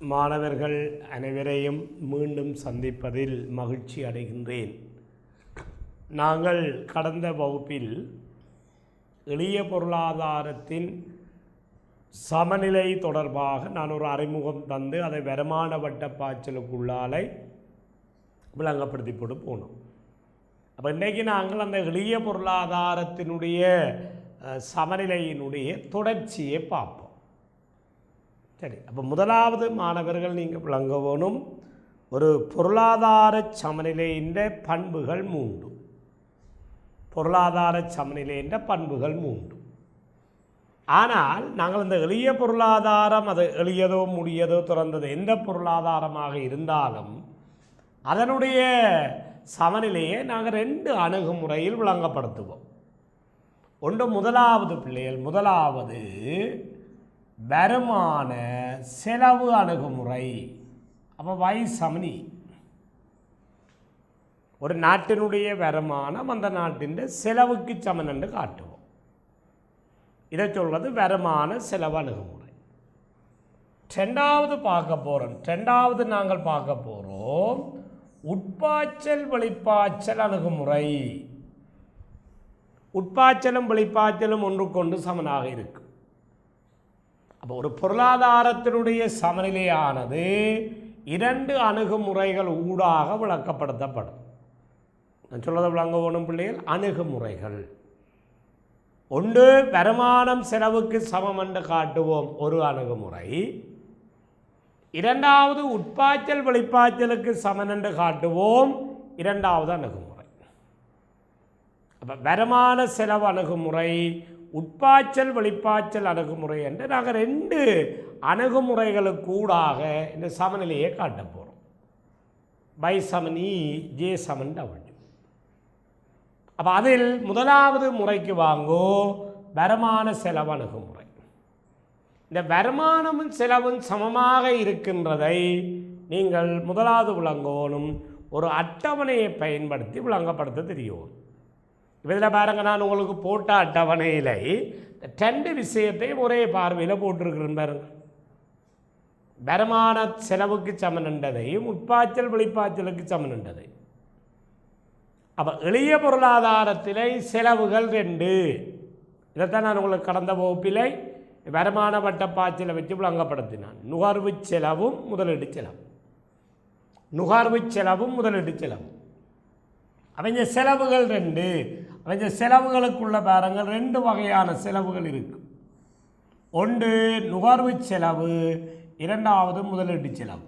மாணவர்கள் அனைவரையும் மீண்டும் சந்திப்பதில் மகிழ்ச்சி அடைகின்றேன். நாங்கள் கடந்த வகுப்பில் எளிய பொருளாதாரத்தின் சமநிலை தொடர்பாக நான் ஒரு அறிமுகம் தந்து அதை வருமான வட்ட பாய்ச்சலுக்குள்ளாலை விளங்கப்படுத்தி போட்டு போனோம். அப்போ இன்றைக்கு நாங்கள் அந்த எளிய பொருளாதாரத்தினுடைய சமநிலையினுடைய தொடர்ச்சியை பார்ப்போம். சரி, அப்போ முதலாவது மாணவர்கள் நீங்கள் விளங்க வேணும், ஒரு பொருளாதார சமநிலையின் பண்புகள் 3. பொருளாதார சமநிலையின் பண்புகள் 3. ஆனால் நாங்கள் இந்த எளிய பொருளாதாரம், அது எளியதோ முடியதோ திறந்தது எந்த பொருளாதாரமாக இருந்தாலும் அதனுடைய சமநிலையை நாங்கள் 2 அணுகுமுறையில் விளங்கப்படுத்துவோம். ஒன்று முதலாவது வருமான செலவு அணுகுமுறை. அப்போ Y சமனி, ஒரு நாட்டினுடைய வருமானம் அந்த நாட்டின் செலவுக்கு சமன் என்று காட்டுவோம். இதை சொல்வது வருமான செலவு அணுகுமுறை. ரெண்டாவது நாங்கள் பார்க்க போகிறோம் உட்பாய்ச்சல் வெளிப்பாய்ச்சல் அணுகுமுறை. உட்பாய்ச்சலும் வெளிப்பாய்ச்சலும் ஒன்றுக்கொண்டு சமனாக இருக்கும். அப்போ ஒரு பொருளாதாரத்தினுடைய சமநிலையானது 2 அணுகுமுறைகள் ஊடாக விளக்கப்படுத்தப்படும். நான் சொல்வதை விளங்க வேணும் பிள்ளைகள். அணுகுமுறைகள் ஒன்று வருமானம் செலவுக்கு சமம் என்று காட்டுவோம், ஒரு அணுகுமுறை. இரண்டாவது உட்பாய்ச்சல் வெளிப்பாய்ச்சலுக்கு சமன் என்று காட்டுவோம், 2வது அணுகுமுறை. அப்போ வருமான செலவு அணுகுமுறை, உட்பாய்ச்சல் வெளிப்பாய்ச்சல் அணுகுமுறை என்று நாங்கள் 2 அணுகுமுறைகளுக்கூடாக இந்த சமநிலையை காட்ட போகிறோம். Y = E, J = W. அப்போ அதில் முதலாவது முறைக்கு வாங்கோ வருமான செலவு அணுகுமுறை. இந்த வருமானமும் செலவும் சமமாக இருக்கின்றதை நீங்கள் முதலாவது விளங்கோனும் ஒரு அட்டவணையை பயன்படுத்தி விளங்கப்படுத்த தெரியும். இதில் பாருங்கள், நான் உங்களுக்கு போட்ட அட்டவணையில் 2 விஷயத்தையும் ஒரே பார்வையில் போட்டிருக்கிறேன் பாருங்கள். வருமான செலவுக்கு சமனண்டதையும் உட்பாய்ச்சல் வெளிப்பாய்ச்சலுக்கு சமனண்டதை. அப்போ எளிய பொருளாதாரத்திலே செலவுகள் 2. இதைத்தான் நான் உங்களுக்கு கடந்த வகுப்பில் வருமான வட்ட பாய்ச்சலை வச்சு விளங்கப்படுத்தினான். நுகர்வு செலவும் முதலீடு செலவும். அவங்க செலவுகள் 2. அவங்க செலவுகளுக்குள்ள பாருங்கள் 2 வகையான செலவுகள் இருக்கு. ஒன்று நுகர்வு செலவு, 2வது முதலீட்டு செலவு.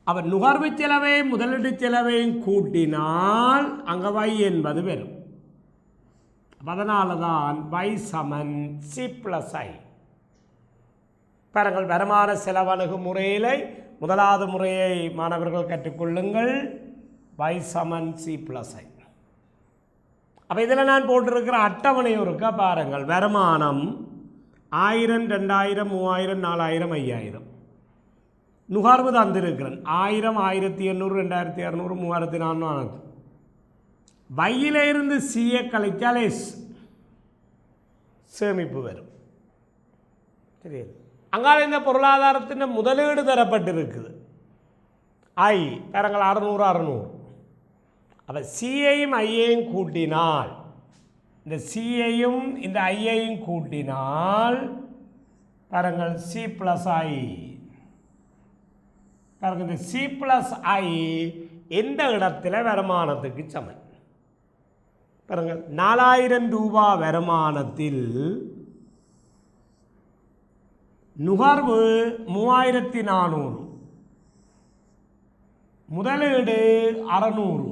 அவர் நுகர்வு செலவை முதலீட்டு செலவையும் கூட்டினால் அங்கே Y என்பது வரும். அதனால தான் Y = C+I. பாருங்கள், வருமான செலவு அணுகுமுறையில் முதலாவது முறையை மாணவர்கள் கற்றுக்கொள்ளுங்கள். Y = C+I. அப்போ இதில் நான் போட்டிருக்கிற அட்டவணையும் இருக்கா பாருங்கள். வருமானம் 1000, 2000, 3000, 4000, 5000. நுகர்வு தந்திருக்கிறேன் 1000, 1800, 2200, 3400. வையிலிருந்து சியை கழிச்சால் எஸ் சேமிப்பு வரும். சரி, அங்கால இந்த பொருளாதாரத்தின் முதலீடு தரப்பட்டிருக்குது ஐ பாருங்கள் 600. அப்போ சியையும் ஐயையும் கூட்டினால், இந்த சியையும் இந்த ஐயையும் கூட்டினால் பாருங்கள் C+I. பாருங்கள், இந்த C+I எந்த இடத்துல வருமானத்துக்கு சமன்? பாருங்கள், 4000 ரூபாய் வருமானத்தில் நுகர்வு 3400, முதலீடு 600,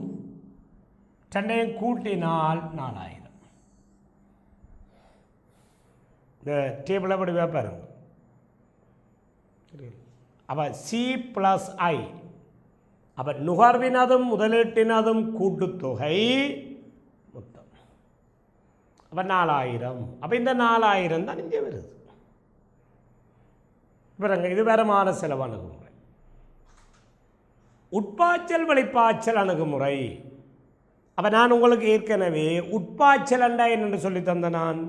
2 கூட்டினால் 4000. இந்த டேபிளை படி பாருங்க. அப்போ C+I. அப்போ நுகர்வினதும் முதலீட்டினதும் கூட்டுத்தொகை மொத்தம். அப்போ 4000. அப்போ இந்த 4000 தான் இங்கே வருது. பாருங்க, இது வருமான செலவு அணுகுமுறை. உட்பாய்ச்சல் வெளிப்பாய்ச்சல் அணுகுமுறை. அப்போ நான் உங்களுக்கு ஏற்கனவே உட்பாய்ச்சல் என்னென்று சொல்லி தந்த நான்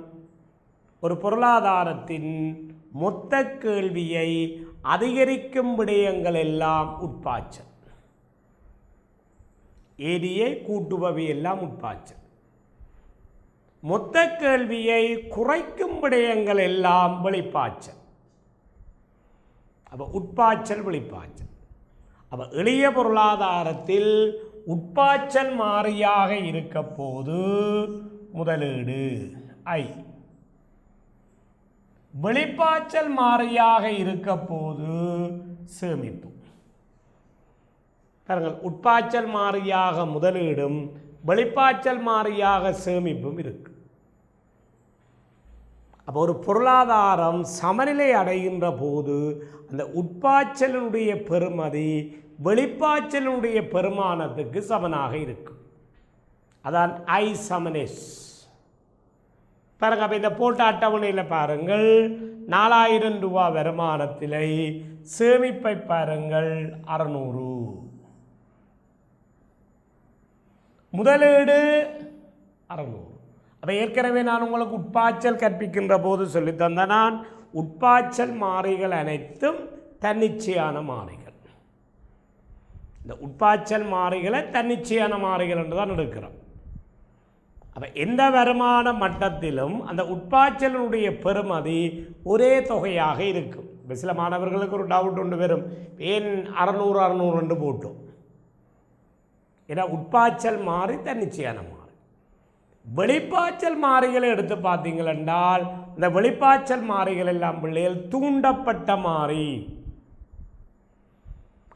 ஒரு பொருளாதாரத்தின் மொத்த கேள்வியை அதிகரிக்கும் விடயங்கள் எல்லாம் உட்பாய்ச்சல். ஏரியை கூட்டுபவை எல்லாம் உட்பாய்ச்சல். மொத்த கேள்வியை குறைக்கும் விடயங்கள் எல்லாம் வெளிப்பாய்ச்சல். அப்போ உட்பாய்ச்சல் வெளிப்பாய்ச்சல். அப்போ எளிய பொருளாதாரத்தில் உட்பாய்ச்சல் மாறியாக இருக்க போது முதலீடு ஐ, வெளிப்பாய்ச்சல் மாறியாக இருக்க போது சேமிப்பு. பாருங்கள், உட்பாய்ச்சல் மாறியாக முதலீடும் வெளிப்பாய்ச்சல் மாறியாக சேமிப்பும் இருக்கு. அப்போ ஒரு பொருளாதாரம் சமநிலை அடைகின்ற போது அந்த உட்பாய்ச்சலினுடைய பெறுமதி வெளிப்பாய்ச்சலினுடைய பெருமானத்துக்கு சமனாக இருக்கும். அதான் ஐ சமனெஸ். பாருங்க, அப்போ இந்த போட்ட அட்டவணையில் பாருங்கள், 4000 ரூபாய் வருமானத்தில் சேமிப்பை பாருங்கள் 600, முதலீடு 600. அப்போ ஏற்கனவே நான் உங்களுக்கு உட்பாய்ச்சல் கற்பிக்கின்ற போது சொல்லித்தந்த நான் உட்பாய்ச்சல் மாறிகள் அனைத்தும் தன்னிச்சையான மாறிகள். இந்த உட்பாய்ச்சல் மாறிகளை தன்னிச்சையான மாறிகள் என்று தான் எடுக்கிறோம். அப்போ எந்த வருமான மட்டத்திலும் அந்த உட்பாய்ச்சலினுடைய பெறுமதி ஒரே தொகையாக இருக்கும். இப்போ சில மாணவர்களுக்கு ஒரு டவுட் ஒன்று வரும், ஏன் 600 என்று போட்டோம். ஏன்னா உட்பாய்ச்சல் மாறி தன்னிச்சையான மாறி. வெளிப்பாய்ச்சல் மாறிகளை எடுத்து பார்த்தீங்களென்றால் இந்த வெளிப்பாய்ச்சல் மாறிகள் எல்லாம் பிள்ளைகள் தூண்டப்பட்ட மாறி.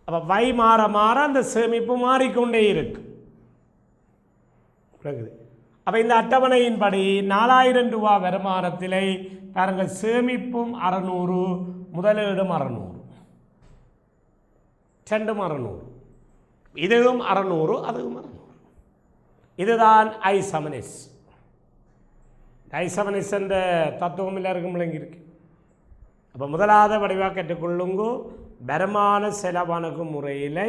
அப்போ வை மாற மாற அந்த சேமிப்பு மாறிக்கொண்டே இருக்கு. அப்போ இந்த அட்டவணையின்படி 4000 ரூபாய் வருமானத்திலே பாருங்கள், சேமிப்பும் 600, முதலீடும் 600, ரெண்டும் 600, இதுவும் 600, அதுவும் 600. இதுதான் ஐசமனிஸ். ஐசமனிஸ் என்ற தத்துவம் எல்லாருக்கும் விளங்கியிருக்கு. அப்போ முதலாவது வடிவாக கேட்டுக்கொள்ளுங்கோ, வருமான செலவணுகு முறையில்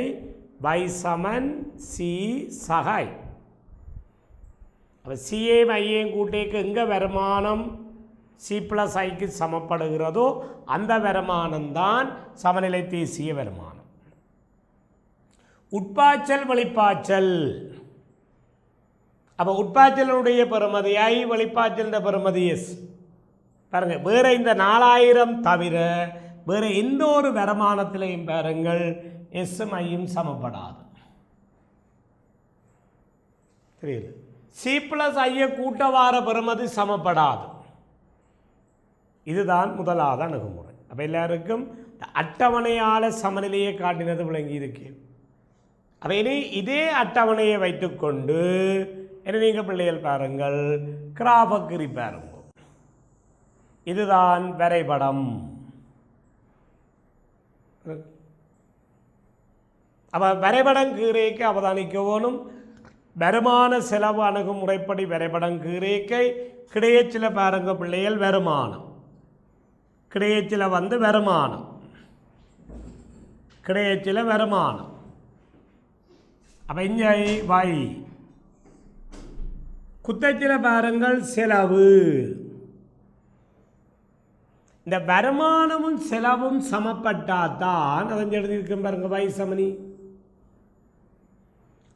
வைசமன் சி சகாய். அப்போ சிஏம் ஐஏம் கூட்டேக்கு எங்கே வருமானம் சி ப்ளஸ் ஐக்கு சமப்படுகிறதோ அந்த வருமானம்தான் சமநிலை தேசிய வருமானம். உட்பாய்ச்சல் வெளிப்பாய்ச்சல். அப்போ உட்பாய்ச்சலுடைய பெறுமதி ஐ, வெளிப்பாய்ச்சல் பெறுமதி எஸ். பாருங்கள், வேறு இந்த 4000 தவிர வேறு எந்த ஒரு வருமானத்திலையும் பாருங்கள் எஸ்ஸும் ஐயும் சமப்படாது. தெரியல, சி ப்ளஸ் ஐயை கூட்ட வார பெறுமதி சமப்படாது. இதுதான் முதலாவது அணுகுமுறை. அப்போ எல்லாருக்கும் அட்டவணையால் சமநிலையை காட்டினது விளங்கி இருக்கு. அப்போ இனி இதே அட்டவணையை வைத்துக்கொண்டு என்ன நீங்கள் பிள்ளைகள் பாருங்கள், கிராஃபக்கரி பாருங்க. இதுதான் வரைபடம். அப்போ வரைபடம் கீரைக்கு அவதானிக்க வேணும். வருமான செலவு அணுகுமுறைப்படி வரைபடம் கீரைக்கை கிடையச்சில பாருங்க பிள்ளைகள், வருமானம் கிடையச்சில வருமானம், கிடையச்சில வருமானம். அப்போ இங்கே வை குத்தச்சில பாருங்கள் செலவு. இந்த வருமானமும் செலவும் சமப்பட்டாதான் அதன் எழுதியிருக்கும் பாருங்க வை சமனி.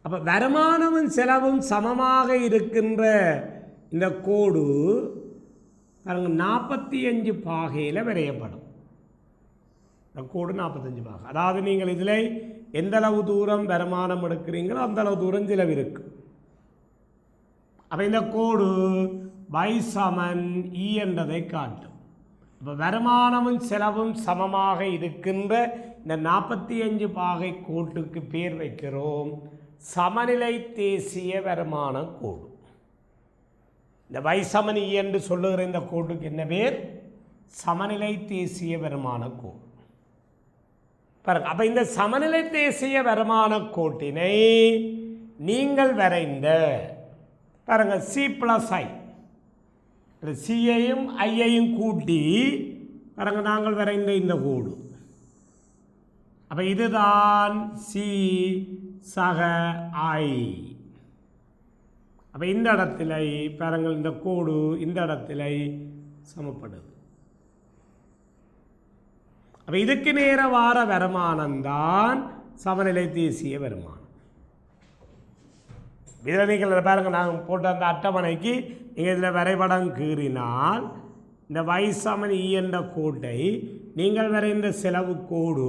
அப்போ வருமானமும் செலவும் சமமாக இருக்கின்ற இந்த கோடு பாருங்க 45 பாகையில் வரையப்படும். இந்த கோடு 45 பாகை. அதாவது நீங்கள் இதில் எந்தளவு தூரம் வருமானம் எடுக்கிறீங்களோ அந்தளவு தூரம் செலவு இருக்கு. அப்போ இந்த கோடு வை சமன் இ என்றதை காட்டும். இப்போ வருமானமும் செலவும் சமமாக இருக்கின்ற இந்த 45 பாகை கோட்டுக்கு பேர் வைக்கிறோம் சமநிலை தேசிய வருமான கோடு. இந்த வை சமன் இ என்று சொல்லுகிற இந்த கோட்டுக்கு என்ன பேர்? சமநிலை தேசிய வருமான கோடு. பாருங்க, அப்போ இந்த சமநிலை தேசிய வருமான கோட்டினை நீங்கள் வரைந்த பாருங்க சி ப்ளஸ் ஐ, சியையும் ஐயையும் கூட்டி பாருங்க நாங்கள் வரைந்த இந்த கோடு. அப்போ இதுதான் சி சக ஐ. அப்போ இந்த இடத்துல பாருங்கள் இந்த கோடு இந்த இடத்துல சமப்படுது. அப்போ இதுக்கு நேர வார வருமானம்தான் சமநிலை தேசிய வருமானம். இதில் நீங்கள் பாருங்க, நாங்கள் போட்ட அந்த அட்டவணைக்கு நீங்கள் இதில் வரைபடம் கீறினால் இந்த Y = E என்ற கோட்டை நீங்கள் வரைந்த செலவு கோடு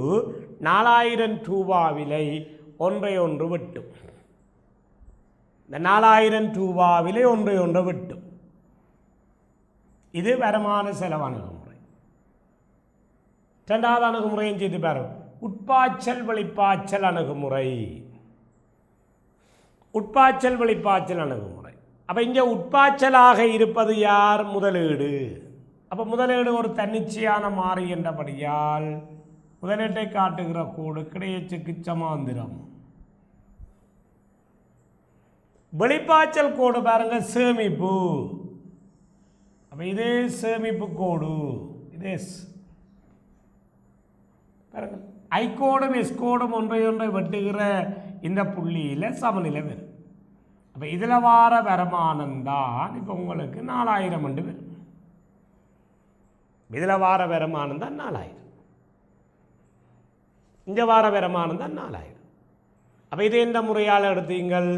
4000 ரூபாவிலை ஒன்றை ஒன்று வெட்டும். இந்த 4000 ரூபாவிலை ஒன்றை ஒன்று வெட்டும். இது வருமான செலவு அணுகுமுறை. இரண்டாவது அணுகுமுறையும் செய்து பாருங்க, உட்பாய்ச்சல் வெளிப்பாய்ச்சல் அணுகுமுறை. உட்பாய்ச்சல் வெளிப்பாய்ச்சல் அணுகுமுறை. அப்போ இங்கே உட்பாய்ச்சலாக இருப்பது யார்? முதலீடு. அப்போ முதலீடு ஒரு தன்னிச்சையான மாறி என்றபடியால் முதலீட்டை காட்டுகிற கோடு கிடையச்சுக்கு சமாந்திரம். வெளிப்பாய்ச்சல் கோடு பாருங்க, சேமிப்பு. அப்போ இதே சேமிப்பு கோடு, இதே பாருங்க, ஐக்கோடும் எஸ்கோடும் ஒன்றை ஒன்றை வெட்டுகிற இந்த புள்ளியில் சமநிலை வரும். அப்போ இதில் வார வருமானம் தான் இப்போ உங்களுக்கு 4000 வரும். இதில் வார வருமானம் தான் 4000, இந்த வார வருமானம் தான் 4000. அப்போ இது எந்த முறையால் எடுத்தீங்கள்?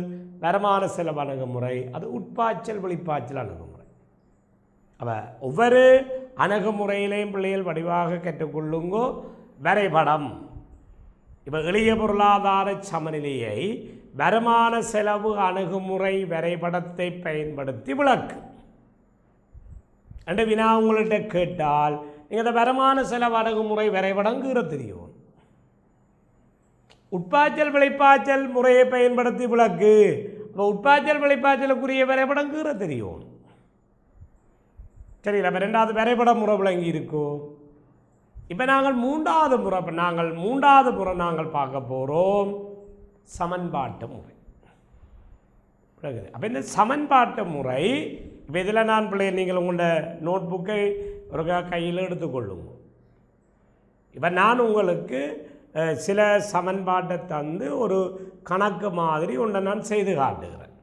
வருமான செலவு அணுகுமுறை. அது உட்பாய்ச்சல் வெளிப்பாய்ச்சல் அணுகுமுறை. அப்போ ஒவ்வொரு அணுகுமுறையிலையும் பிள்ளைகள் வடிவாக கற்றுக்கொள்ளுங்கோ. வரைபடம், இப்போ எளிய பொருளாதார சமநிலையை வருமான செலவு அணுகுமுறை வரைபடத்தை பயன்படுத்தி விளக்கு என்று வினா உங்கள்கிட்ட கேட்டால் நீங்கள் இந்த வருமான செலவு அணுகுமுறை வரைபடம் கீற தெரியும். உட்பாய்ச்சல் வெளிப்பாய்ச்சல் முறையை பயன்படுத்தி விளக்கு. அப்போ உட்பாய்ச்சல் வெளிப்பாய்ச்சலுக்குரிய வரைபடம் கீற தெரியும். சரிங்களா? இப்போ ரெண்டாவது வரைபட முறை விளங்கி இருக்கும். இப்போ நாங்கள் மூன்றாவது முறை நாங்கள் பார்க்க போகிறோம் சமன்பாட்டு முறை. அப்போ இந்த சமன்பாட்டு முறை, இப்போ இதில் நான் பிள்ளைகள் நீங்கள் உங்களோட நோட் புக்கை ஒரு கையில் எடுத்துக்கொள்ளுங்க. இப்போ நான் உங்களுக்கு சில சமன்பாட்டை தந்து ஒரு கணக்கு மாதிரி ஒன்றை நான் செய்து காட்டுகிறேன்.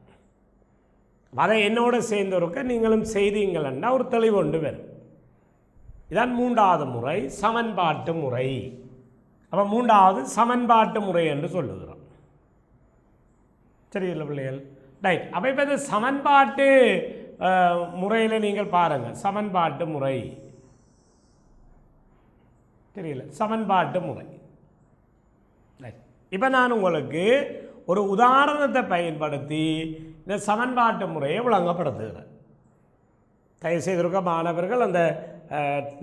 அதை என்னோட சேர்ந்தொருக்க நீங்களும் செய்தீங்களா ஒரு தெளிவு கொண்டு வரும். இதான் மூன்றாவது முறை, சமன்பாட்டு முறை. அப்போ மூன்றாவது சமன்பாட்டு முறை என்று சொல்லுகிறோம். சரியில்லை பிள்ளைகள்? ரைட். அப்போ இப்போ இந்த சமன்பாட்டு முறையில் நீங்கள் பாருங்கள், சமன்பாட்டு முறை தெரியல, சமன்பாட்டு முறை. ரைட். இப்போ நான் உங்களுக்கு ஒரு உதாரணத்தை பயன்படுத்தி இந்த சமன்பாட்டு முறையை விளங்கப்படுத்துகிறேன். தயவுசெய்திருக்க மாணவர்கள் அந்த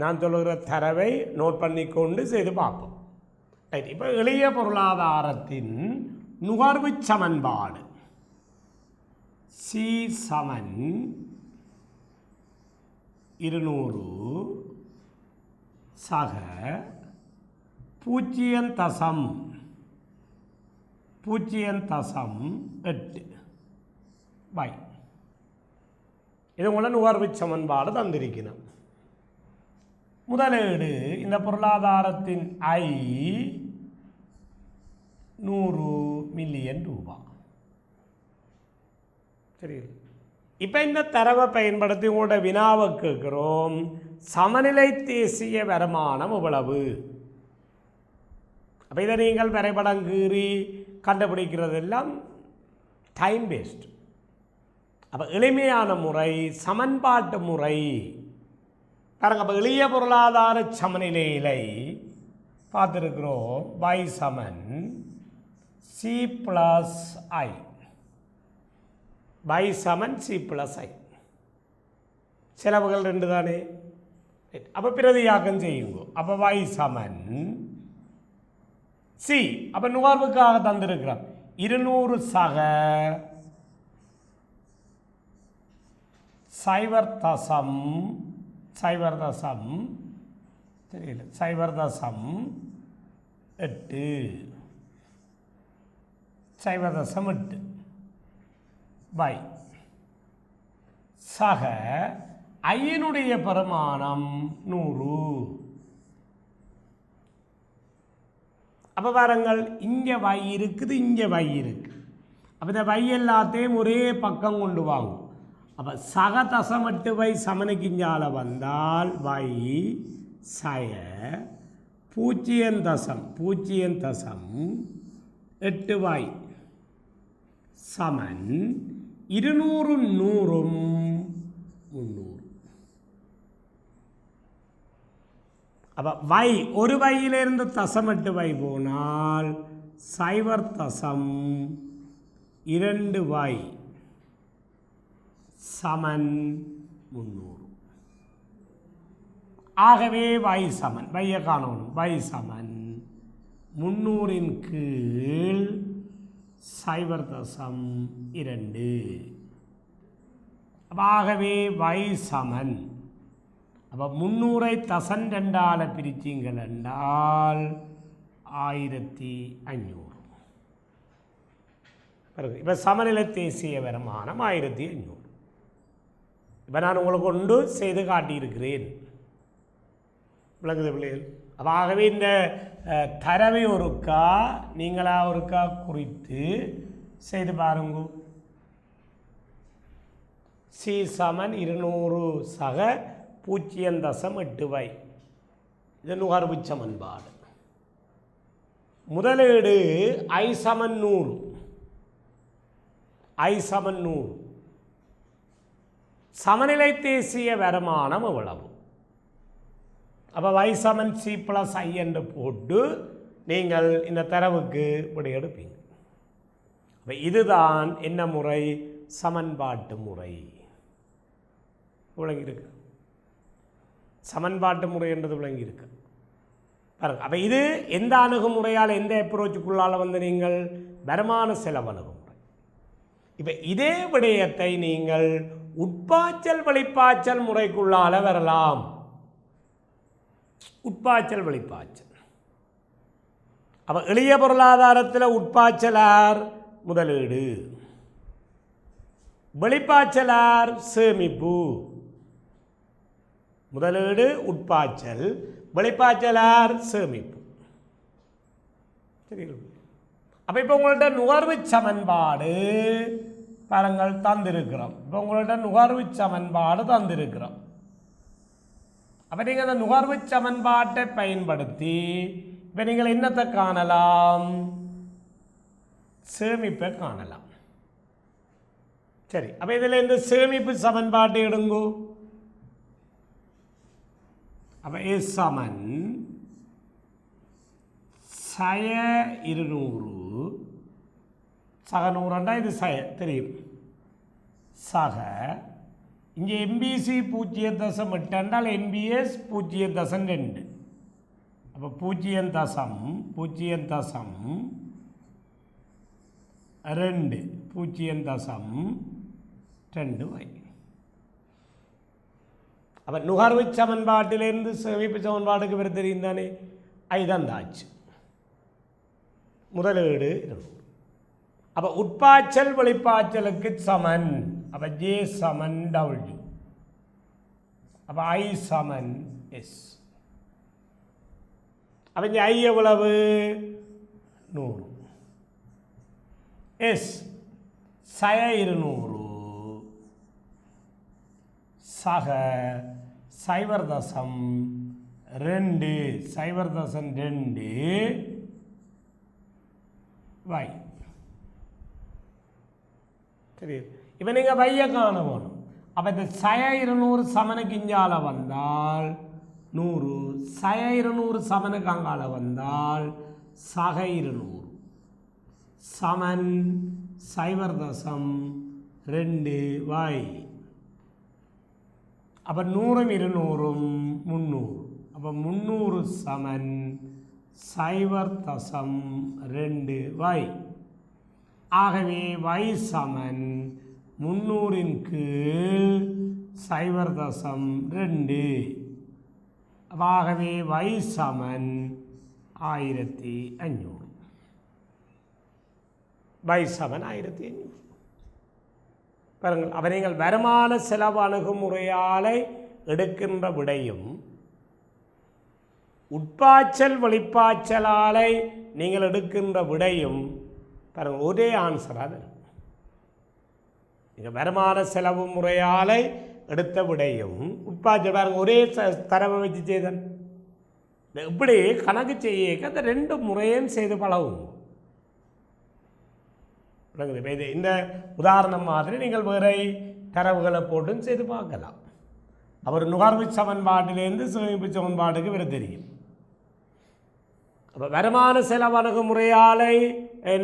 நான் சொல்லுகிற தரவை நோட் பண்ணி கொண்டு செய்து பார்ப்போம். ரைட். இப்போ எளிய பொருளாதாரத்தின் நுகர்வு சமன்பாடு C = 200 சக 0.08 பை. இது உங்களை நுகர்வு சமன்பாடு தந்திருக்கணும். முதலீடு இந்த பொருளாதாரத்தின் I 100 மில்லியன் ரூபாய். சரி. இப்போ இந்த தரவை பயன்படுத்தி உங்களோட வினாவை கேட்கிறோம், சமநிலை தேசிய வருமானம் எவ்வளவு? அப்போ இதை நீங்கள் வரைபடம் கீறி கண்டுபிடிக்கிறதெல்லாம் டைம் வேஸ்ட். அப்போ எளிமையான முறை சமன்பாட்டு முறை பாருங்க. அப்போ எளிய பொருளாதார சமநிலையிலை பார்த்துருக்கிறோம். Y = C + I. Y = C + I. செலவுகள் 2 தானே. அப்போ பிரதியாக்கம் செய்யுங்க. அப்போ Y = C. அப்போ நுகர்வுக்காக தந்திருக்கிறோம் 200 சக 0.8 பை சக ஐயனுடைய பெருமானம் 100. அப்போ பாருங்கள், இங்கே வை இருக்குது, இங்கே வை இருக்குது. அப்போ இந்த வை எல்லாத்தையும் ஒரே பக்கம் கொண்டு வாங்கும். அப்போ சக தசமட்டு வை சமனுக்கு இஞ்சால வந்தால் வை சய 0.08 சமன் 200 100 300. அப்போ வை ஒரு வையிலிருந்து தசம் 8 வை போனால் 0.2 வை சமன் 300. ஆகவே வை சமன் வையை காணணும். வை சமன் 300 கீழ் 0.2. ஆகவே வை சமன் அப்போ 300 தசம் 2 பிரிச்சிங்கள் என்றால் 1500. இப்போ சமநிலை தேசிய வருமானம் 1500. இப்போ நான் உங்களுக்கு ஒன்று செய்து காட்டியிருக்கிறேன். விளங்குது பிள்ளைகள்? அப்போ ஆகவே இந்த தரவை ஒருக்கா நீங்களாக ஒருக்கா குறித்து செய்து பாருங்க. சி சமன் 200 சக 0.8 வை. இது நுகர்வு சமன்பாடு. முதலீடு I சமன் 100. I சமன் 100. சமநிலை தேசிய வருமானம் எவ்வளவு? அப்போ y சமன் C + I என்று போட்டு நீங்கள் இந்த தரவுக்கு விடை எடுப்பீங்க. அப்போ இதுதான் என்ன முறை? சமன்பாட்டு முறை. விளங்கியிருக்கு? சமன்பாட்டு முறை என்றது விளங்கியிருக்கு பாருங்க. அப்போ இது எந்த அணுகுமுறையால் எந்த அப்ரோச்சுக்குள்ளால் வந்து நீங்கள் வருமான செலவு அணுகுமுறை. இப்போ இதே விடயத்தை நீங்கள் உட்பாய்ச்சல் வெளிப்பாய்ச்சல் முறைக்குள்ளால வரலாம். உட்பாய்ச்சல் வெளிப்பாய்ச்சல். அப்போ எளிய பொருளாதாரத்தில் உட்பாய்ச்சலார் முதலீடு, வெளிப்பாய்ச்சலார் சேமிப்பு. முதலீடு உட்பாய்ச்சல், வெளிப்பாய்ச்சலார் சேமிப்பு. சரி. அப்போ இப்போ உங்கள்கிட்ட நுகர்வு சமன்பாடு பாருங்கள் தந்திருக்கிறோம். இப்போ உங்கள்கிட்ட நுகர்வு சமன்பாடு தந்திருக்கிறோம். அப்போ நீங்கள் அந்த நுகர்வு சமன்பாட்டை பயன்படுத்தி இப்போ நீங்கள் என்னத்தை காணலாம்? சேமிப்பை காணலாம். சரி. அப்போ இதில் இந்த சேமிப்பு சமன்பாட்டை எடுங்கோ. அப்போ S சமன் 200 சக 100 இது தெரியும். சக இங்கே MBC 0.8 என்றால் NBS 0.2. அப்போ 0.2 வை. அப்போ நுகர்வு சமன்பாட்டிலிருந்து சேமிப்பு சமன்பாட்டுக்கு பேர் தெரியும் தானே? ஐதந்தாச்சு. முதலீடு 200. அப்போ உட்பாய்ச்சல் வெளிப்பாய்ச்சலுக்கு சமன். அப்போ J சமன் W. அப்போ I சமன் S. அப்போ இங்கே I எவ்வளவு? 100. S 200 சக 0.2 வை. சரி. இப்போ நீங்கள் வையை காண வேணும். அப்போ இந்த 200 சமனுக்கு இஞ்சால வந்தால் 100, 200 சமனுக்கு அங்கால வந்தால் சக 200 சமன் 0.2 வை. அப்போ 100 200 300. அப்போ 300 சமன் 0.2 வை. ஆகவே y சமன் 300 கீழ் 0.2. ஆகவே y சமன் 1500. y சமன் 1500. பாருங்கள். அப்போ நீங்கள் வருமான செலவு அணுகுமுறையால் எடுக்கின்ற விடையும் உட்பாய்ச்சல் வெளிப்பாய்ச்சலாலை நீங்கள் எடுக்கின்ற விடையும் பாருங்கள் ஒரே ஆன்சராக இருக்கும். நீங்கள் வருமான செலவு முறையால் எடுத்த விடையும் உட்பாய்ச்சல் பாருங்கள் ஒரே தரவை வச்சு செய்தன். இப்படி கணக்கு செய்ய அந்த 2 முறையும் செய்து பழகும். இந்த உதாரணம் மாதிரி நீங்கள் வேறு தரவுகளை போட்டு செய்து பார்க்கலாம். அவர் நுகர்வு சமன்பாட்டிலேருந்து சேமிப்பு சமன்பாட்டுக்கு வேறு தெரியும். அப்போ வருமான செலவு அணுகுமுறையாலை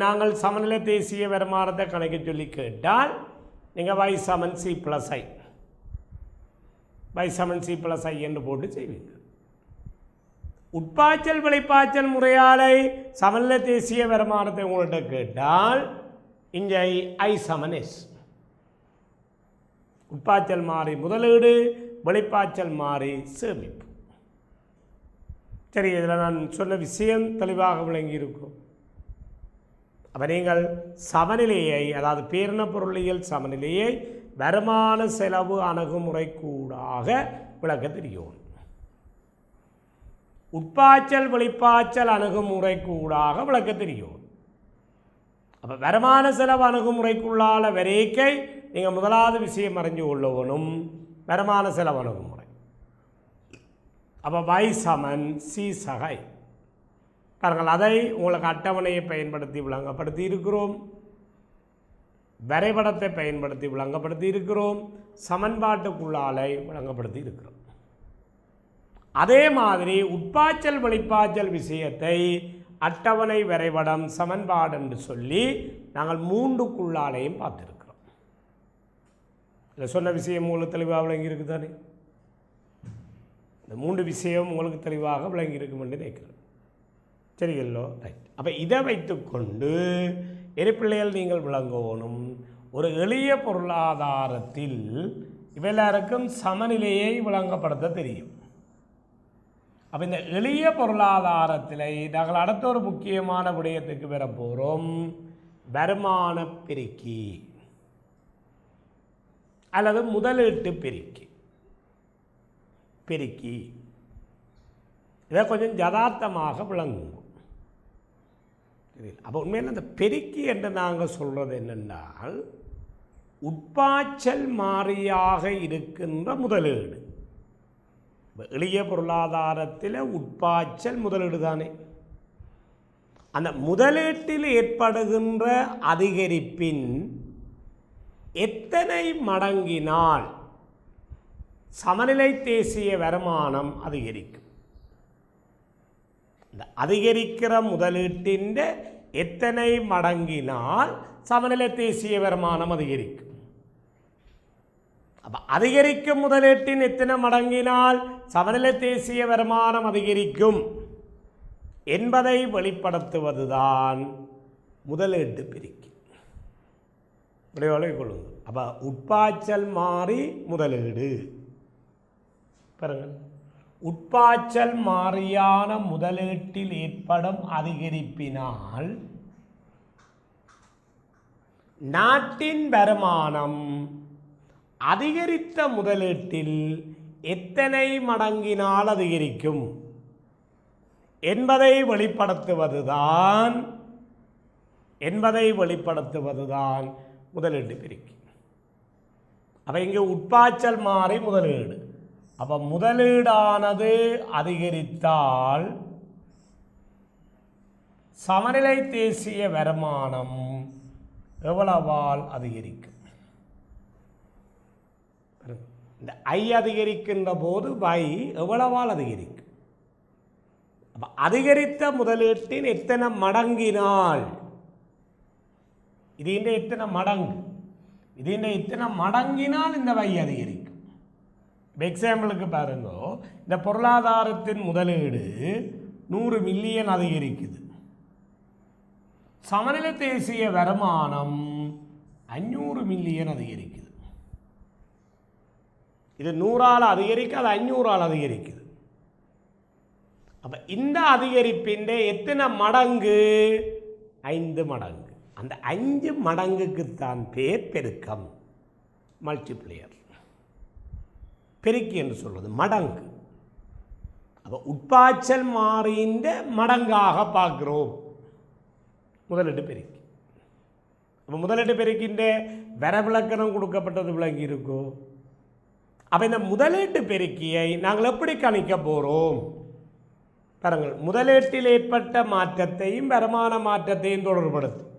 நாங்கள் சமநிலை தேசிய வருமானத்தை கணக்க சொல்லி கேட்டால் நீங்கள் y = c + i y = c + i என்று போட்டு செய்வீங்க. உட்பாய்ச்சல் வெளிப்பாய்ச்சல் முறையாலை சமநிலை தேசிய வருமானத்தை உங்கள்கிட்ட கேட்டால் இங்கே i = s. உட்பாய்ச்சல் மாறி முதலீடு, வெளிப்பாய்ச்சல் மாறி சேமிப்பு. சரி, இதில் நான் சொன்ன விஷயம் தெளிவாக விளங்கி இருக்கும். அப்போ நீங்கள் சமநிலையை, அதாவது பேரின பொருளியல் சமநிலையை வருமான செலவு அணுகுமுறை கூடாக விளக்க தெரியும். உட்பாய்ச்சல் வெளிப்பாய்ச்சல் அணுகுமுறை கூடாக விளக்க தெரியும். அப்போ வருமான செலவு அணுகுமுறைக்குள்ளால வரைக்கை நீங்கள் முதலாவது விஷயம் அறிஞ்சு கொள்ளவனும் வருமான செலவு அணுகுமுறை. அப்போ y = c / i. பாருங்கள், அதை உங்களுக்கு அட்டவணையை பயன்படுத்தி விளங்கப்படுத்தி இருக்கிறோம், வரைபடத்தை பயன்படுத்தி விளங்கப்படுத்தி இருக்கிறோம், சமன்பாட்டுக்குள்ளாலை விளங்கப்படுத்தி இருக்கிறோம். அதே மாதிரி உட்பாய்ச்சல் வெளிப்பாய்ச்சல் விஷயத்தை அட்டவணை, வரைபடம், சமன்பாடு என்று சொல்லி நாங்கள் 3க்குள்ளாலையும் பார்த்துருக்கிறோம். இதில் சொன்ன விஷயம் உங்களுக்கு தெளிவாக விளங்கி இருக்குதானே? இந்த 3 விஷயம் உங்களுக்கு தெளிவாக விளங்கி இருக்கும் என்று நினைக்கிறேன். சரிங்களோ? ரைட். அப்போ இதை வைத்துக்கொண்டு பிள்ளைகள் நீங்கள் விளங்கணும், ஒரு எளிய பொருளாதாரத்தில் இவெல்லாருக்கும் சமநிலையை விளங்கப்படுத்த தெரியும். அப்போ இந்த எளிய பொருளாதாரத்தில் நாங்கள் அடுத்த ஒரு முக்கியமான விடயத்துக்கு வர போகிறோம், வருமான பெருக்கி அல்லது முதலீட்டு பெருக்கி. இதை கொஞ்சம் யதார்த்தமாக விளங்குங்க. அப்போ உண்மையில் அந்த பெருக்கி என்று நாங்கள் சொல்கிறது என்னென்றால், உட்பாய்ச்சல் மாறியாக இருக்கின்ற முதலீடு. எளிய பொருளாதாரத்தில் உட்பாய்ச்சல் முதலீடு தானே. அந்த முதலீட்டில் ஏற்படுகின்ற அதிகரிப்பின் எத்தனை மடங்கினால் சமநிலை தேசிய வருமானம் அதிகரிக்கும்? இந்த அதிகரிக்கிற முதலீட்டின் எத்தனை மடங்கினால் சமநிலை தேசிய வருமானம் அதிகரிக்கும்? அப்போ அதிகரிக்கும் முதலீட்டின் எத்தனை மடங்கினால் சமநிலை தேசிய வருமானம் அதிகரிக்கும் என்பதை வெளிப்படுத்துவதுதான் முதலீட்டு பெருக்கி. விளைவாளை கொள்ளுங்கள். அப்போ உட்பாய்ச்சல் மாறி முதலீடு பாருங்கள், உட்பாய்ச்சல் மாறியான முதலீட்டில் ஏற்படும் அதிகரிப்பினால் நாட்டின் வருமானம் அதிகரித்த முதலீட்டில் எத்தனை மடங்கினால் அதிகரிக்கும் என்பதை வெளிப்படுத்துவதுதான் முதலீட்டு பெருக்கி. அப்போ இங்கே உட்பாய்ச்சல் மாறி முதலீடு. அப்போ முதலீடானது அதிகரித்தால் சமநிலை தேசிய வருமானம் எவ்வளவால் அதிகரிக்கும்? இந்த ஐ அதிகரிக்கின்ற போது y எவ்வளவால் அதிகரிக்கும்? அப்போ அதிகரித்த முதலீட்டின் எத்தனை மடங்கினால், இது எத்தனை மடங்கு, இது எத்தனை மடங்கினால் இந்த y அதிகரிக்கும்? எக்ஸாம்பிளுக்கு பாருங்க, இந்த பொருளாதாரத்தின் முதலீடு 100 மில்லியன் அதிகரிக்குது, சமநிலை தேசிய வருமானம் 500 மில்லியன் அதிகரிக்குது. இது 100ஆல் அதிகரிக்க, அது 500ஆல் அதிகரிக்குது. அப்போ இந்த அதிகரிப்பின் எத்தனை மடங்கு? 5 மடங்கு. அந்த 5 மடங்குக்குத்தான் பேர் பெருக்கம், மல்டிப்ளையர். பெருக்கி என்று சொல்வது மடங்கு. அப்போ உட்பாய்ச்சல் மாறின்ற மடங்காக பார்க்கிறோம் முதலீட்டு பெருக்கி. அப்போ முதலீட்டு பெருக்கின்ற வரவிலக்கணம் கொடுக்கப்பட்டது விளங்கி இருக்கும். அப்போ இந்த முதலீட்டு பெருக்கியை நாங்கள் எப்படி கணிக்க போகிறோம்? பாருங்கள், முதலீட்டில் ஏற்பட்ட மாற்றத்தையும் வருமான மாற்றத்தையும் தொடர்படுத்தும்.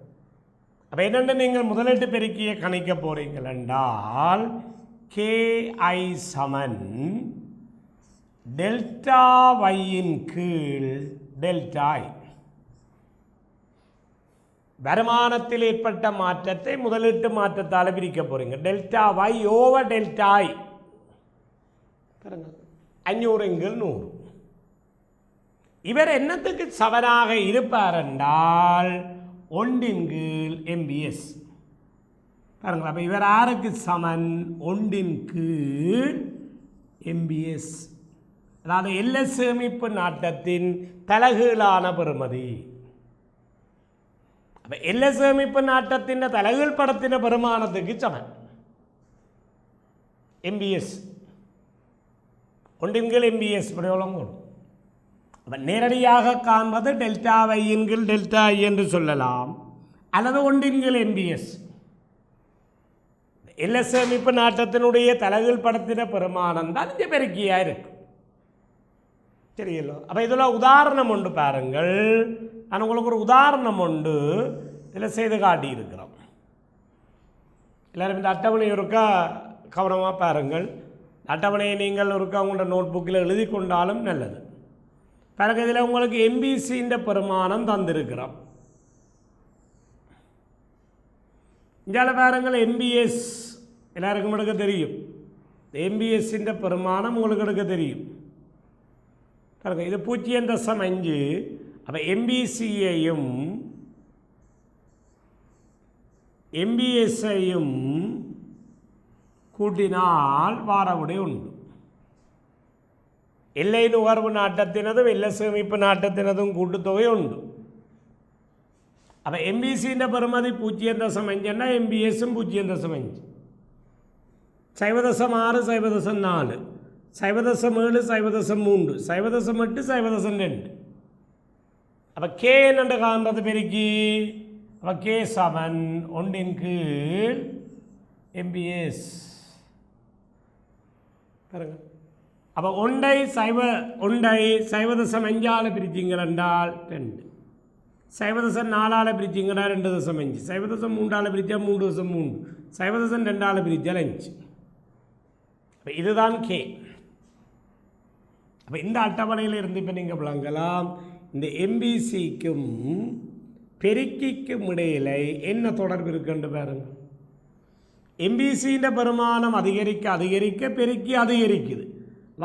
அப்போ என்னென்று நீங்கள் முதலீட்டு பெருக்கியை கணிக்க போகிறீங்கள் என்றால் KI சமன் டெல்டா வையின் கீழ் டெல்டா I. வருமானத்தில் ஏற்பட்ட மாற்றத்தை முதலீட்டு மாற்றத்தால் பிரிக்க போகிறீங்க. Delta Y over delta I. 500 100. இவர் என்னத்துக்கு சமனாக இருப்பார் என்றால் 1 MBS. பாருங்கள், அப்போ இவர் யாருக்கு சமன்? 1 MBS. அதாவது எல்எஸ் சேமிப்பு நாட்டத்தின் தலைகீழான பெறுமதி. அப்போ எல்எஸ் சேமிப்பு நாட்டத்தின் தலைகீழ் படத்தின பெருமானத்துக்கு சமன் MBS. 1 MBS பிரயோகம் வரும். அப்போ நேரடியாக காண்பது டெல்டா வையின் கீழ் டெல்டா I என்று சொல்லலாம், அல்லது 1 MBS. எல்எஸ் சேமிப்பு நாட்டத்தினுடைய தலைகீழ் படத்தின பெருமானம் தான் இந்த பெருக்கியாக இருக்கும். தெரியல. அப்போ இதில் உதாரணம் உண்டு பாருங்கள். நான் உங்களுக்கு ஒரு உதாரணம் உண்டு இதில் செய்து காட்டியிருக்கிறோம். எல்லோரும் இந்த அட்டவணை இருக்கா கவனமாக பாருங்கள். அட்டவணையை நீங்கள் இருக்கா உங்களோட நோட் புக்கில் எழுதி கொண்டாலும் நல்லது. பாருங்கள், இதில் உங்களுக்கு MBCன்ற பெருமானம் தந்திருக்கிறோம். இங்கே பாருங்கள், MBS எல்லாருக்கும் எடுக்க தெரியும். MBSன்ற பெருமானம் உங்களுக்கு எடுக்க தெரியும். பாருங்கள், இது 0.5. அப்போ MBCயையும் MBSஐயும் கூட்டினால் வாரவுடை உண்டு. எல்லை நுகர்வு நாட்டத்தினதும் எல்லை சேமிப்பு நாட்டத்தினதும் கூட்டுத்தொகை உண்டு. அப்போ MBCன்ற பெறுமதி 0.5ன்னா MBSும் 0.5. 0.6 0.4 0.7 0.3 0.8 0.2. அப்போ K என்னென்று காண்றது பெருக்கி? அப்போ K சமன் 1 MBS. பாருங்க, அப்போ 1.5 பிரிச்சிங்கள் என்றால் 2, 0.4 பிரிச்சிங்கன்னா 2.5, 0.3 பிரித்தா 3.3, 0.2 பிரித்தால் 5. அப்போ இதுதான் K. அப்போ இந்த அட்டவணையில் இருந்து இப்போ நீங்கள் விளங்கலாம், இந்த MBCக்கும் பெருக்கிக்கும் இடையில் என்ன தொடர்பு இருக்குன்னு பாருங்கள். MBCன்ற பெருமானம் அதிகரிக்க அதிகரிக்க பெருக்கி அதிகரிக்குது.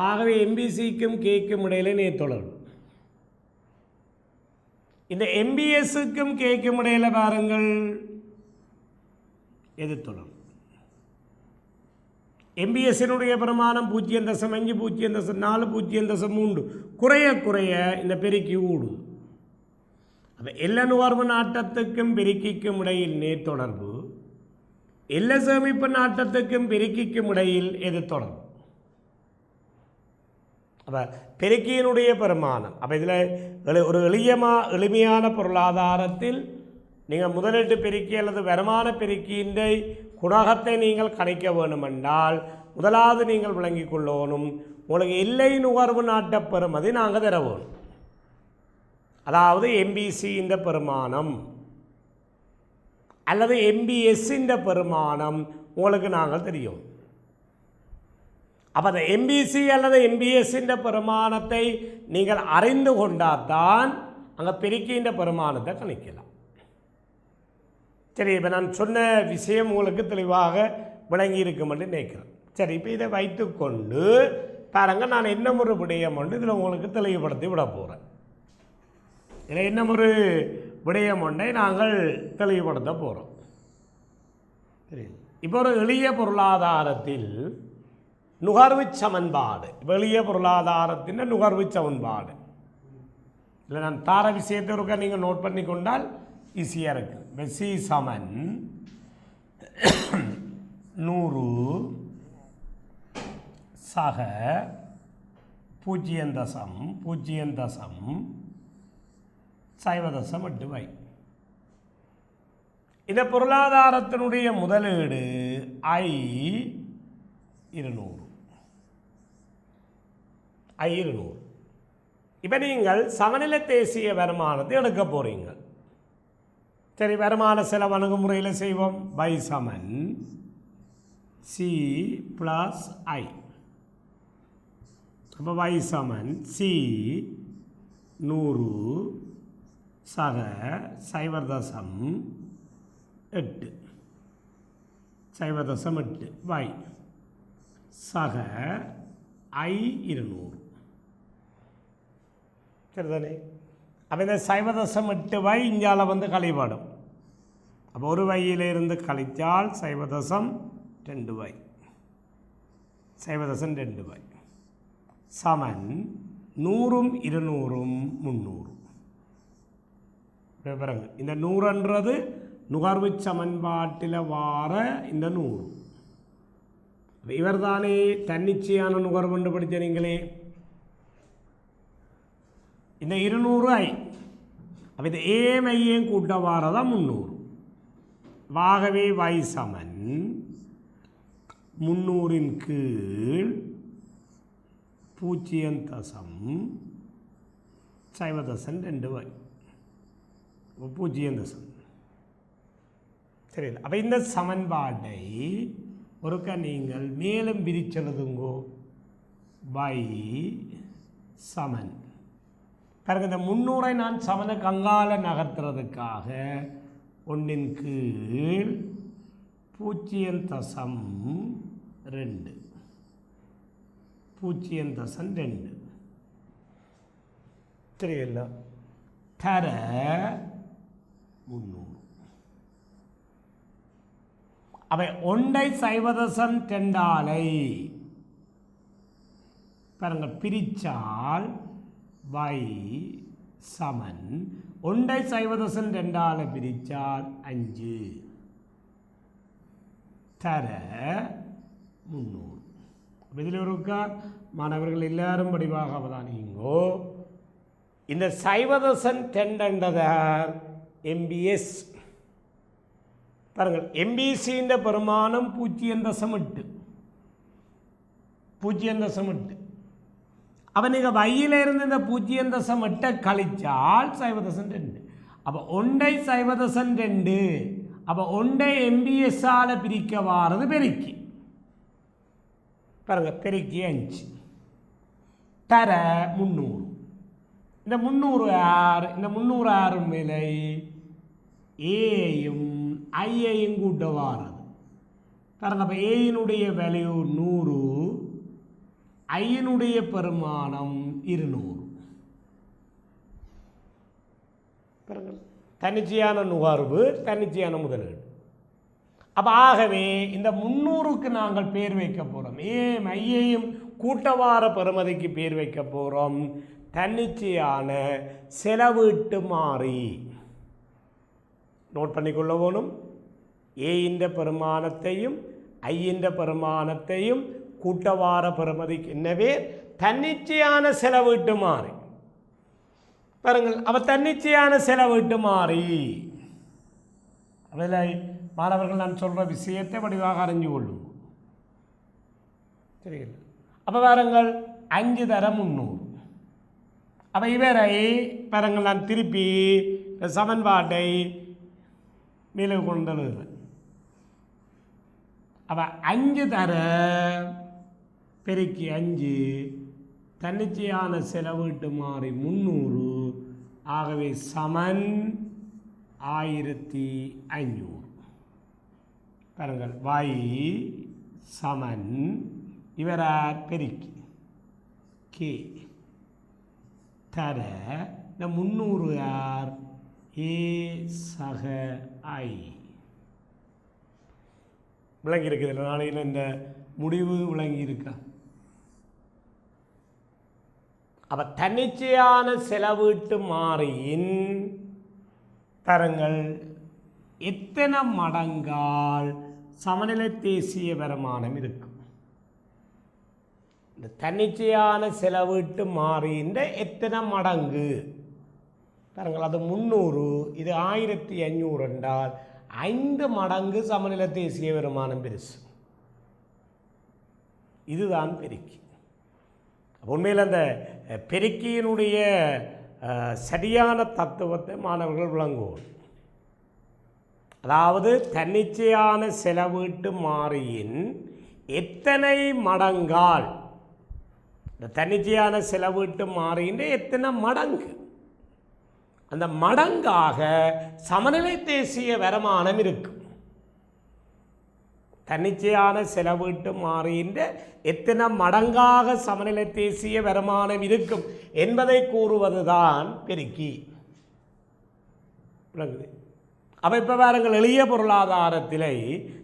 ஆகவே MBCக்கும் Kக்கும் இடையில் நேர் தொடர்பு. இந்த MBSக்கும் Kக்கும் இடையில் பாருங்கள் எது தொடர்பு? MBSனுடைய பெருமானம் 0.5 0.4 0.3 குறைய குறைய இந்த பெருக்கி ஊடுது. அப்போ எல்லை நுகர்வு நாட்டத்துக்கும் பெருக்கிக்கும் இடையில் நேர் தொடர்பு, எல்லை சேமிப்பு நாட்டத்துக்கும் பெருக்கிக்கும் இடையில் எது தொடர்பு? அப்போ பெருக்கியினுடைய பெருமானம். அப்போ இதில் ஒரு எளிமையான பொருளாதாரத்தில் நீங்கள் முதலீட்டு பெருக்கி அல்லது வருமான பெருக்கியின் குணகத்தை நீங்கள் கணிக்க வேண்டுமென்றால் முதலாவது நீங்கள் விளங்கிக் கொள்ளணும், உங்களுக்கு எல்லை நுகர்வு நாட்ட பெறுமதி நாங்கள் தர வேணும். அதாவது MBC இந்த பெருமானம் அல்லது MBS இந்த பெருமானம் உங்களுக்கு நாங்கள் தெரியும். அப்போ அந்த MBC அல்லது MBS இந்த பெருமானத்தை நீங்கள் அறிந்து கொண்டால்தான் அங்கே பெருக்கின்ற பெருமானத்தை கணிக்கலாம். சரி, இப்போ நான் சொன்ன விஷயம் உங்களுக்கு தெளிவாக விளங்கி இருக்கும் என்று நினைக்கிறேன். சரி, இப்போ இதை வைத்துக்கொண்டு பாருங்கள், நான் என்ன ஒரு விடயம் ஒன்று இதில் உங்களுக்கு தெளிவுபடுத்தி விட போகிறேன். இதில் என்ன ஒரு விடயம் ஒன்றை நாங்கள் தெளிவுபடுத்த போகிறோம். சரி, இப்போ ஒரு எளிய பொருளாதாரத்தில் நுகர்வு சமன்பாடு, எளிய பொருளாதாரத்தின் நுகர்வு சமன்பாடு இல்லை, நான் தார விஷயத்தை இருக்க நீங்கள் நோட் பண்ணி கொண்டால் ஈஸியாக இருக்குது. சி சமன் 100 சக 0.0.8 இந்த பொருளாதாரத்தினுடைய முதலீடு I200. இப்போ நீங்கள் சமநிலை தேசிய வருமானத்தை எடுக்க போகிறீங்க. சரி, வருமான செலவு அணுகுமுறையில் செய்வோம். பை சமன் சி ப்ளஸ் ஐ. அப்போ பை சமன் சி 100 சக 0.8 0.8 பை சக ஐ 200. சரிதானே? அப்போ இந்த 0.8 வை இங்கால வந்து கழிப்படும். அப்போ ஒரு வையிலிருந்து கழித்தால் 0.2 வை 0.2 வை சமன் 100ம் 200ம் 300. பாருங்க, இந்த 100ன்றது நுகர்வு சமன்பாட்டில் வார இந்த 100. இவர் தானே தன்னிச்சையான நுகர்வு என்று படித்தீங்களே. இந்த 200 ஐ. அப்போ இந்த ஏமையும் கூட்ட வாரதான் 300. ஆகவே வை சமன் 300ன் கீழ் 0.2 வை 0. சரி, அப்போ இந்த சமன்பாட்டை ஒருக்க நீங்கள் மேலும் பிரிச்செழுதுங்கோ. பை சமன் பாருங்க, இந்த 300ஐ நான் சமன கங்கால நகர்த்துறதுக்காக 1ன் கீழ் 0.2 0.2 தெரியல தர 300. அவை 1ஐ 0.2 பாருங்க பிரிச்சால் வை சமன் 1ஐ 0.2 பிரிச்சால் 5 தர 300. இதில் இருக்கா மாணவர்கள் எல்லாரும் படிவாக அவதானிங்கோ. இந்த 0.2 MBS பாருங்கள். MBCயின் பெருமானம் 0.8 அப்போ நீங்கள் வையிலிருந்து இந்த 0.8 கழிச்சால் 0.2. அப்போ 1ஐ 0.2 அப்போ 1ஐ MBS பிரிக்க வாரது பெருக்கி பாருங்க, பெருக்கி 5 தர 300. இந்த 300 ஆர், இந்த 300 ஆறும் விலை ஏயும் ஐயையும் கூட்ட வாரது பாருங்க. அப்போ ஏயினுடைய வேல்யூ 100, ஐயினுடைய பெருமானம் 200. பாருங்க, தன்னிச்சையான நுகர்வு, தன்னிச்சையான முதலீடு. அப்போ ஆகவே இந்த 300க்கு நாங்கள் பேர் வைக்க போகிறோம். ஏன் ஐயையும் கூட்டவார பெறுமதிக்கு பேர் வைக்க போகிறோம். தன்னிச்சையான செலவீட்டு மாறி நோட் பண்ணிக்கொள்ள வேணும். ஏயின் பெருமானத்தையும் ஐயின் பெருமானத்தையும் கூட்டவார பெறுமதிக்கு என்னவே தன்னிச்சையான செலவீட்டு மாறி பாருங்கள். அப்போ தன்னிச்சையான செலவீட்டு மாறி அதில் மாணவர்கள் நான் சொல்கிற விஷயத்தை வடிவாக அறிஞ்சு கொள்ளும். சரிங்களா? அப்போ பாருங்கள் 5 தர 300. அப்போ இவரை பாருங்கள், நான் திருப்பி சமன்பாட்டை மேலே கொண்டு எழுதுறேன். அப்போ 5 தர பெருக்கி 5 தன்னிச்சையான செலவீட்டு மாறி 300. ஆகவே சமன் 1500. பாருங்கள், வை சமன் இவரார் பெருக்கி கே தர இந்த 300 யார் ஏ சக ஐ. விளங்கி இருக்குது நாளையில் இந்த முடிவு விளங்கி இருக்கா? அப்போ தன்னிச்சையான செலவீட்டு மாறியின் தரங்கள் எத்தனை மடங்கால் சமநிலை தேசிய வருமானம் இருக்கும்? இந்த தன்னிச்சையான செலவீட்டு மாறின்ற எத்தனை மடங்கு பாருங்கள். அது 300, இது 1500 என்றால் 5 மடங்கு சமநிலை தேசிய வருமானம் பெருசு. இதுதான் பெருக்கி. உண்மையில் அந்த பெருக்கியினுடைய சரியான தத்துவத்தை மாணவர்கள் விளங்குவோம். அதாவது தன்னிச்சையான செலவீட்டு மாறியின் எத்தனை மடங்கால், இந்த தன்னிச்சையான செலவீட்டு மாறியின் எத்தனை மடங்கு, அந்த மடங்காக சமநிலை தேசிய வருமானம் இருக்கும். தன்னிச்சையான செலவீட்டு மாறியின் எத்தனை மடங்காக சமநிலை தேசிய வருமானம் இருக்கும் என்பதை கூறுவதுதான் பெருக்கி. அப்போ இப்போ பாருங்கள், எளிய பொருளாதாரத்தில்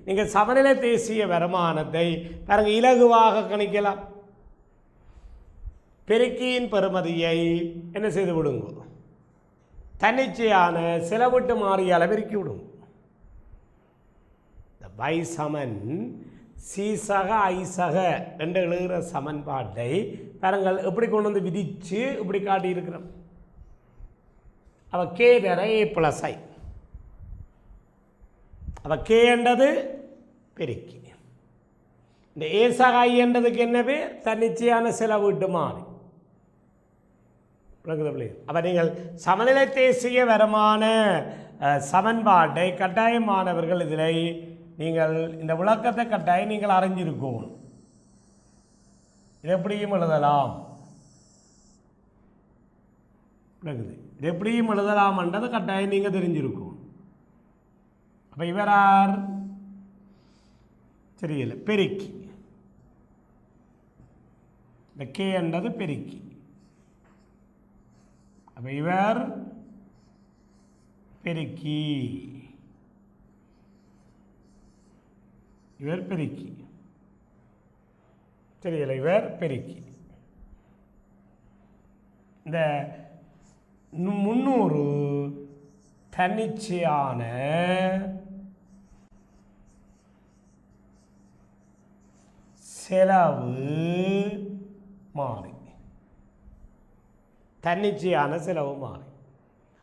நீங்கள் சமநிலை தேசிய வருமானத்தை பாருங்கள் இலகுவாக கணிக்கலாம். பெருக்கியின் பெறுமதியை என்ன செய்து விடுங்க, தன்னிச்சையான செலவிட்டு மாறியால் பெருக்கி விடும். y சமன் c சக i சக என்று எழுதுகிற சமன்பாட்டை பாருங்கள் எப்படி கொண்டு வந்து விதித்து இப்படி காட்டியிருக்கிறோம். அவ k தர a + i, அவ k என்றது பெருக்கி, இந்த a சக i என்றதுக்கு என்ன பேர், தன்னிச்சையான செலவீட்டு மாறி. அப்போ நீங்கள் சமநிலை தேசிய வருமான சமன்பாட்டை கட்டாயமானவர்கள் இதில் நீங்கள் இந்த விளக்கத்தை கட்டாயம் நீங்கள் அறிஞ்சிருக்கும். இது எப்படியும் எழுதலாம், இது எப்படியும் எழுதலாம்ன்றது கட்டாயம் நீங்கள் தெரிஞ்சிருக்கும். அப்போ இவரார் சரியில்லை, பெருக்கி, இந்த கே என்றது பெருக்கி. அப்போ இவர் பெருக்கி, இவர் பெருக்கி, தெரியல, இவர் பெருக்கி. இந்த 300 தன்னிச்சையான செலவு மாறி, தன்னிச்சையான செலவு மாறி.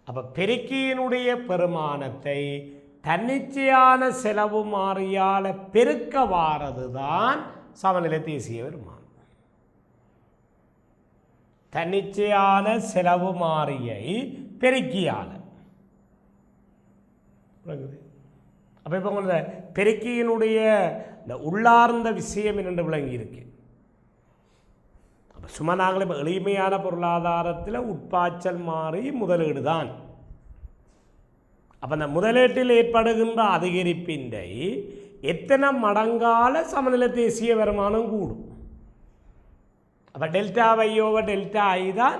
அப்போ பெருக்கியினுடைய பெருமானத்தை தன்னிச்சையான செலவு மாறியால் பெருக்க வாரது தான் சமநிலை தேசிய வருமானம். தன்னிச்சையான செலவு மாறியை பெருக்கியால். அப்போ இப்போ உங்களோட பெருக்கியினுடைய இந்த உள்ளார்ந்த விஷயம் என்று விளங்கி இருக்கு. அப்போ சும்மா நாங்கள் இப்போ எளிமையான பொருளாதாரத்தில் உட்பாய்ச்சல் மாறி முதலீடு தான். அப்போ அந்த முதலீட்டில் ஏற்படுகின்ற அதிகரிப்பின்றை எத்தனை மடங்கால சமநிலை தேசிய வருமானம் கூடும். அப்போ டெல்டா வையோவர் டெல்டா ஐ தான்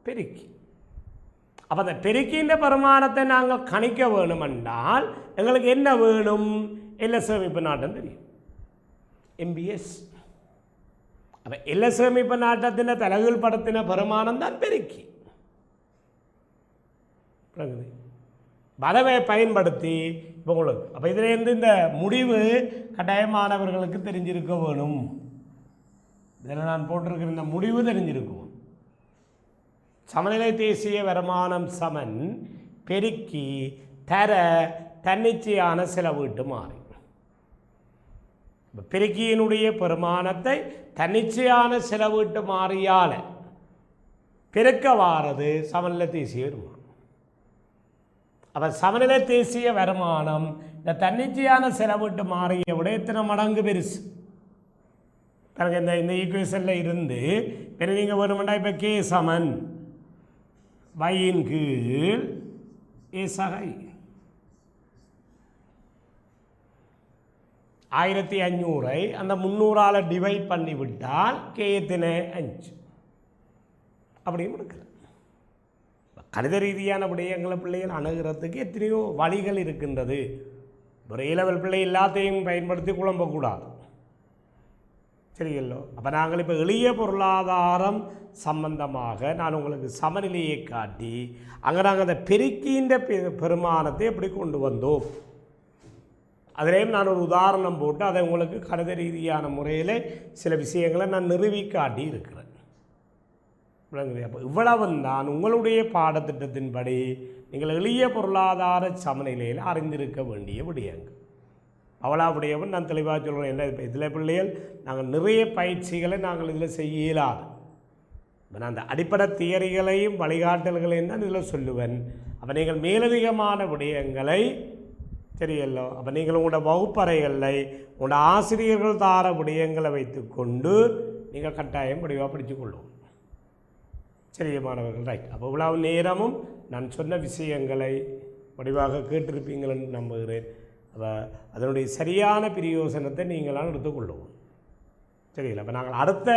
பெருக்கி. அப்போ அந்த பெருக்கின்ற வருமானத்தை நாங்கள் கணிக்க வேணுமென்றால் எங்களுக்கு என்ன வேணும், எல்லை சேமிப்பு நாட்டம் தெரியும், எம்பிஎஸ். அப்போ எல்லை சேமிப்பு நாட்டத்தின் தலைகள் படத்தின வருமானம் தான் பெருக்கி. பதவை பயன்படுத்தி இப்போ உங்களுக்கு அப்போ இதிலேருந்து இந்த முடிவு கட்டாயமானவர்களுக்கு தெரிஞ்சிருக்க வேணும். இதில் நான் போட்டிருக்கிற இந்த முடிவு தெரிஞ்சிருக்கும். சமநிலை தேசிய வருமானம் சமன் பெருக்கி தர தன்னிச்சையான செலவீட்டு மாறி. பெருக்கியினுடைய பெருமானத்தை தன்னிச்சையான செலவீட்டு மாறியால் பெருக்க வாரது சமநிலை தேசிய வருமானம். அப்போ சமநிலை தேசிய வருமானம் இந்த தன்னிச்சையான செலவீட்டு மாறியை விட எத்தனை மடங்கு பெருசு பாருங்க. இந்த ஈக்குவேஷனில் இருந்து பிறகு நீங்கள் வேணுமெண்டா இப்போ கே சமன் வையின் கீழ் ஏ சகை 1500 அந்த 300ஆல் டிவைட் பண்ணிவிட்டால் கே எத்தனை 5 அப்படியும் எடுக்கிறேன். கணித ரீதியான விடயங்களை பிள்ளைகள் அணுகிறதுக்கு எத்தனையோ வழிகள் இருக்கின்றது. ஒரு ஏலவல் பிள்ளை எல்லாத்தையும் பயன்படுத்தி குழம்பக்கூடாது, சரிங்களோ? அப்போ நாங்கள் இப்போ எளிய பொருளாதாரம் சம்பந்தமாக நான் உங்களுக்கு சமநிலையை காட்டி அங்கே நாங்கள் அந்த பெருக்கின்ற பெருமானத்தை எப்படி கொண்டு வந்தோம் அதிலேயும் நான் ஒரு உதாரணம் போட்டு அதை உங்களுக்கு கணித ரீதியான முறையில் சில விஷயங்களை நான் நிறுவி காட்டி இருக்கிறேன். அப்போ இவ்வளவு தான் உங்களுடைய பாடத்திட்டத்தின்படி நீங்கள் எளிய பொருளாதார சமநிலையில் அறிந்திருக்க வேண்டிய விடயங்கள். அவ்வளவுடையவன் நான் தெளிவாக சொல்கிறேன். என்ன இதில் பிள்ளைகள் நாங்கள் நிறைய பயிற்சிகளை நாங்கள் இதில் செய்ய இயலாது. நான் அந்த அடிப்படை தியரிகளையும் வழிகாட்டல்களையும் தான் இதில் சொல்லுவேன். அப்போ நீங்கள் மேலதிகமான விடயங்களை தெரியலோ, அப்போ நீங்கள் உங்களோட வகுப்பறைகளில் உங்களோட ஆசிரியர்கள் தார விடயங்களை வைத்துக்கொண்டு நீங்கள் கட்டாயம் வடிவாக படித்து கொள்ளும். சரிய மாணவர்கள், ரைட். அப்போ இவ்வளவு நேரமும் நான் சொன்ன விஷயங்களை வடிவாக கேட்டிருப்பீங்களன்னு நம்புகிறேன். அப்போ அதனுடைய சரியான பிரயோசனத்தை நீங்களாம் எடுத்துக்கொள்ளுவோம். சரிங்களா? அப்போ நாங்கள் அடுத்த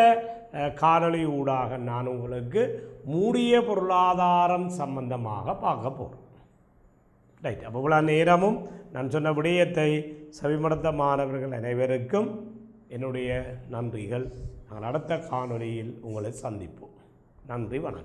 காணொளி ஊடாக நான் உங்களுக்கு மூடிய பொருளாதாரம் சம்பந்தமாக பார்க்க போகிறோம். ரைட். அப்போ இவ்வளோ நேரமும் நான் சொன்ன விடயத்தை செவிமடுத்த மாணவர்கள் அனைவருக்கும் என்னுடைய நன்றிகள். நாங்கள் அடுத்த காணொளியில் உங்களை சந்திப்போம். நன்றி, வணக்கம்.